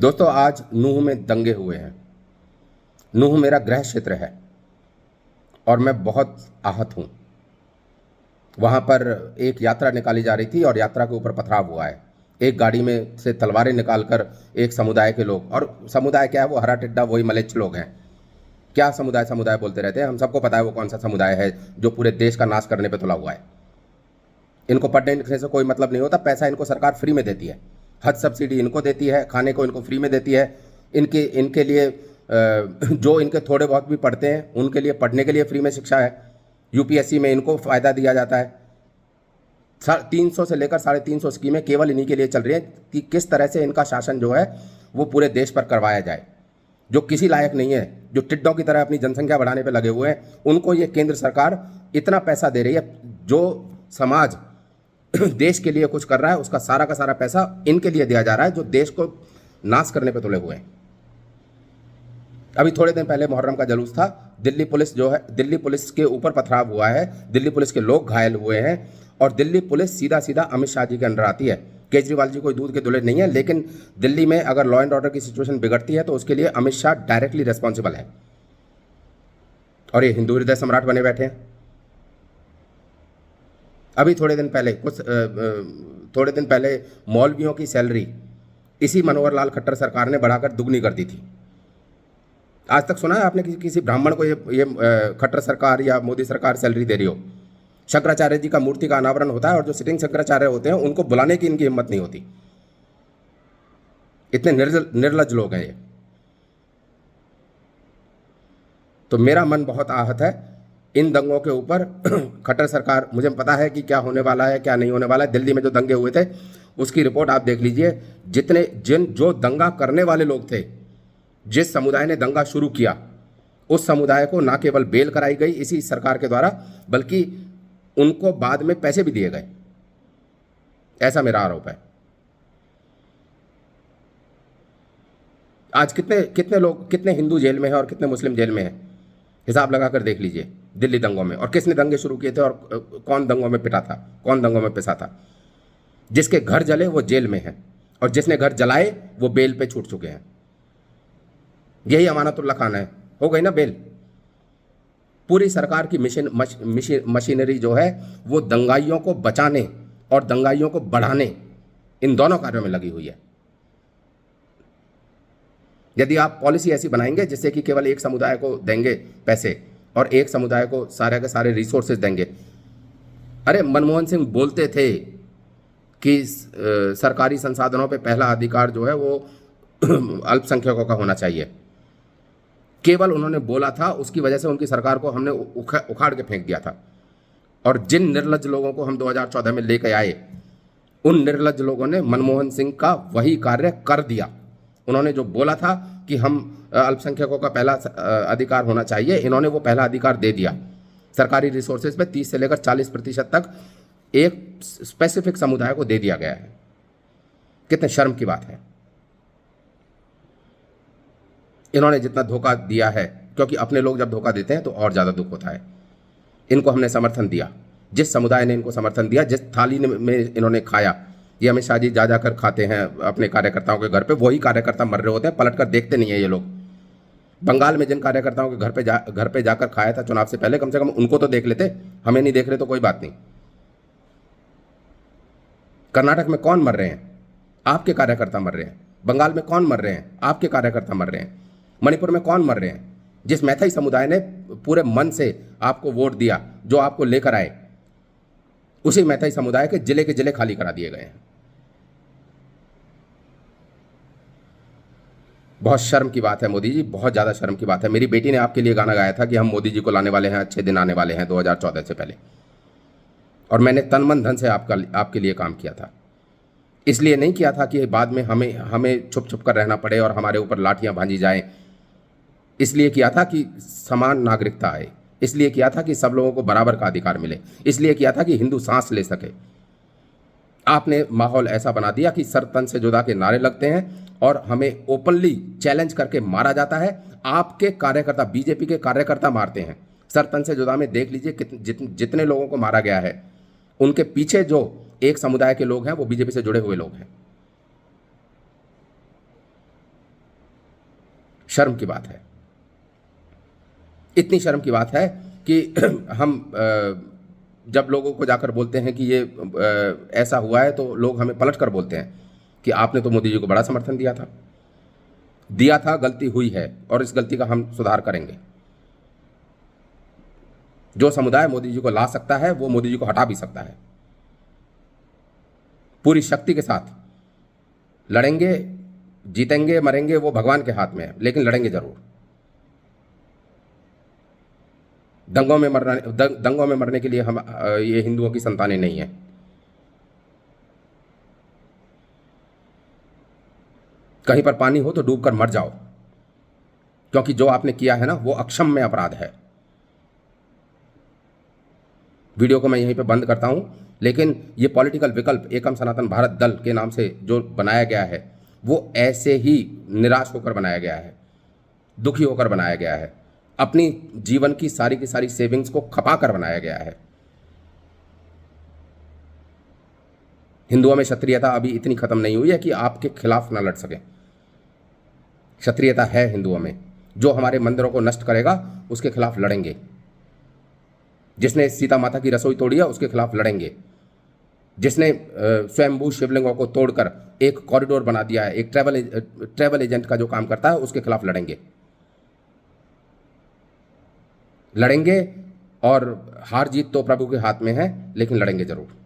दोस्तों, आज नूह में दंगे हुए हैं। नूह मेरा गृह क्षेत्र है और मैं बहुत आहत हूँ। वहाँ पर एक यात्रा निकाली जा रही थी और यात्रा के ऊपर पथराव हुआ है। एक गाड़ी में से तलवारें निकालकर एक समुदाय के लोग, और समुदाय क्या है, वो हरा टिड्डा वही मलेच्छ लोग हैं। क्या समुदाय समुदाय बोलते रहते हैं, हम सबको पता है वो कौन सा समुदाय है जो पूरे देश का नाश करने पर तुला हुआ है। इनको पढ़ने लिखने से कोई मतलब नहीं होता, पैसा इनको सरकार फ्री में देती है, हज सब्सिडी इनको देती है, खाने को इनको फ्री में देती है। इनके लिए जो इनके थोड़े बहुत भी पढ़ते हैं उनके लिए पढ़ने के लिए फ्री में शिक्षा है। यूपीएससी में इनको फ़ायदा दिया जाता है। 300 से लेकर 350 स्कीमें केवल इन्हीं के लिए चल रही हैं कि किस तरह से इनका शासन जो है वो पूरे देश पर करवाया जाए। जो किसी लायक नहीं है, जो टिड्डों की तरह अपनी जनसंख्या बढ़ाने पर लगे हुए हैं, उनको ये केंद्र सरकार इतना पैसा दे रही है। जो समाज देश के लिए कुछ कर रहा है उसका सारा का सारा पैसा इनके लिए दिया जा रहा है, जो देश को नाश करने पे तुले हुए हैं। अभी थोड़े दिन पहले मुहर्रम का जुलूस था। दिल्ली पुलिस जो है, दिल्ली पुलिस के ऊपर पथराव हुआ है, दिल्ली पुलिस के लोग घायल हुए हैं और दिल्ली पुलिस सीधा सीधा अमित शाह जी के अंडर आती है। केजरीवाल जी कोई दूध के धुले नहीं है, लेकिन दिल्ली में अगर लॉ एंड ऑर्डर की सिचुएशन बिगड़ती है तो उसके लिए अमित शाह डायरेक्टली रिस्पॉन्सिबल है। और ये हिंदू हृदय सम्राट बने बैठे हैं। अभी थोड़े दिन पहले मौलवियों की सैलरी इसी मनोहर लाल खट्टर सरकार ने बढ़ाकर दुगनी कर दी थी। आज तक सुना है आपने किसी ब्राह्मण को ये खट्टर सरकार या मोदी सरकार सैलरी दे रही हो? शंकराचार्य जी का मूर्ति का अनावरण होता है और जो सिटिंग शंकराचार्य होते हैं उनको बुलाने की इनकी हिम्मत नहीं होती। इतने निर्लज्ज लोग हैं ये। तो मेरा मन बहुत आहत है इन दंगों के ऊपर। खट्टर सरकार, मुझे पता है कि क्या होने वाला है क्या नहीं होने वाला है। दिल्ली में जो दंगे हुए थे उसकी रिपोर्ट आप देख लीजिए। जो दंगा करने वाले लोग थे, जिस समुदाय ने दंगा शुरू किया, उस समुदाय को ना केवल बेल कराई गई इसी सरकार के द्वारा, बल्कि उनको बाद में पैसे भी दिए गए। ऐसा मेरा आरोप है। आज कितने लोग, कितने हिंदू जेल में हैं और कितने मुस्लिम जेल में हैं, हिसाब लगाकर देख लीजिए दिल्ली दंगों में। और किसने दंगे शुरू किए थे और कौन दंगों में पिटा था, कौन दंगों में पिसा था। जिसके घर जले वो जेल में है और जिसने घर जलाए वो बेल पे छूट चुके हैं। यही अमानतुल्लाह खान है, हो गई ना बेल। पूरी सरकार की मशीनरी जो है वो दंगाइयों को बचाने और दंगाइयों को बढ़ाने, इन दोनों कार्यों में लगी हुई है। यदि आप पॉलिसी ऐसी बनाएंगे जिससे कि केवल एक समुदाय को देंगे पैसे और एक समुदाय को सारे के सारे रिसोर्सेज देंगे। अरे मनमोहन सिंह बोलते थे कि सरकारी संसाधनों पे पहला अधिकार जो है वो अल्पसंख्यकों का होना चाहिए। केवल उन्होंने बोला था, उसकी वजह से उनकी सरकार को हमने उखाड़ के फेंक दिया था। और जिन निर्लज्ज लोगों को हम 2014 में लेकर आए, उन निर्लज्ज लोगों ने मनमोहन सिंह का वही कार्य कर दिया। उन्होंने जो बोला था कि हम अल्पसंख्यकों का पहला अधिकार होना चाहिए, इन्होंने वो पहला अधिकार दे दिया। सरकारी रिसोर्सेज पे 30 से लेकर 40% तक एक स्पेसिफिक समुदाय को दे दिया गया है। कितने शर्म की बात है। इन्होंने जितना धोखा दिया है, क्योंकि अपने लोग जब धोखा देते हैं तो और ज़्यादा दुख होता है। इनको हमने समर्थन दिया, जिस समुदाय ने इनको समर्थन दिया, जिस थाली में इन्होंने खाया, ये अमित शाह जी जा जाकर खाते हैं अपने कार्यकर्ताओं के घर पे। वही कार्यकर्ता मर रहे होते हैं, पलट कर देखते नहीं है ये लोग। बंगाल में जिन कार्यकर्ताओं के घर पे जाकर खाया था चुनाव से पहले, कम से कम उनको तो देख लेते। हमें नहीं देख रहे तो कोई बात नहीं। कर्नाटक में कौन मर रहे हैं? आपके कार्यकर्ता मर रहे हैं। बंगाल में कौन मर रहे हैं? आपके कार्यकर्ता मर रहे हैं। मणिपुर में कौन मर रहे हैं? जिस मैथई समुदाय ने पूरे मन से आपको वोट दिया, जो आपको लेकर आए, उसी मैथई समुदाय के जिले खाली करा दिए गए हैं। बहुत शर्म की बात है मोदी जी, बहुत ज़्यादा शर्म की बात है। मेरी बेटी ने आपके लिए गाना गाया था कि हम मोदी जी को लाने वाले हैं, अच्छे दिन आने वाले हैं 2014 से पहले। और मैंने तन मन धन से आपके लिए काम किया था। इसलिए नहीं किया था कि बाद में हमें छुप छुप कर रहना पड़े और हमारे ऊपर लाठियां भांजी जाएं। इसलिए किया था कि समान नागरिकता आए। इसलिए किया था कि सब लोगों को बराबर का अधिकार मिले। इसलिए किया था कि हिंदू सांस ले सके। आपने माहौल ऐसा बना दिया कि सर तन से जुदा के नारे लगते हैं और हमें ओपनली चैलेंज करके मारा जाता है। आपके कार्यकर्ता, बीजेपी के कार्यकर्ता मारते हैं। सर तन से जुदा में देख लीजिए जितने लोगों को मारा गया है, उनके पीछे जो एक समुदाय के लोग हैं वो बीजेपी से जुड़े हुए लोग हैं। शर्म की बात है, इतनी शर्म की बात है कि हम जब लोगों को जाकर बोलते हैं कि ये ऐसा हुआ है, तो लोग हमें पलट कर बोलते हैं कि आपने तो मोदी जी को बड़ा समर्थन दिया था, गलती हुई है और इस गलती का हम सुधार करेंगे। जो समुदाय मोदी जी को ला सकता है वो मोदी जी को हटा भी सकता है। पूरी शक्ति के साथ लड़ेंगे, जीतेंगे मरेंगे वो भगवान के हाथ में है, लेकिन लड़ेंगे जरूर। दंगों में मरने के लिए हम ये हिंदुओं की संतानें नहीं है। कहीं पर पानी हो तो डूबकर मर जाओ, क्योंकि जो आपने किया है ना वो अक्षम्य अपराध है। वीडियो को मैं यहीं पे बंद करता हूं, लेकिन ये पॉलिटिकल विकल्प एकम सनातन भारत दल के नाम से जो बनाया गया है वो ऐसे ही निराश होकर बनाया गया है, दुखी होकर बनाया गया है, अपनी जीवन की सारी सेविंग्स को खपा कर बनाया गया है। हिंदुओं में क्षत्रियता अभी इतनी खत्म नहीं हुई है कि आपके खिलाफ ना लड़ सके। क्षत्रियता है हिंदुओं में। जो हमारे मंदिरों को नष्ट करेगा उसके खिलाफ लड़ेंगे। जिसने सीता माता की रसोई तोड़ी है उसके खिलाफ लड़ेंगे। जिसने स्वयंभू शिवलिंगों को तोड़कर एक कॉरिडोर बना दिया है, एक ट्रैवल एजेंट का जो काम करता है, उसके खिलाफ लड़ेंगे। और हार जीत तो प्रभु के हाथ में है, लेकिन लड़ेंगे जरूर।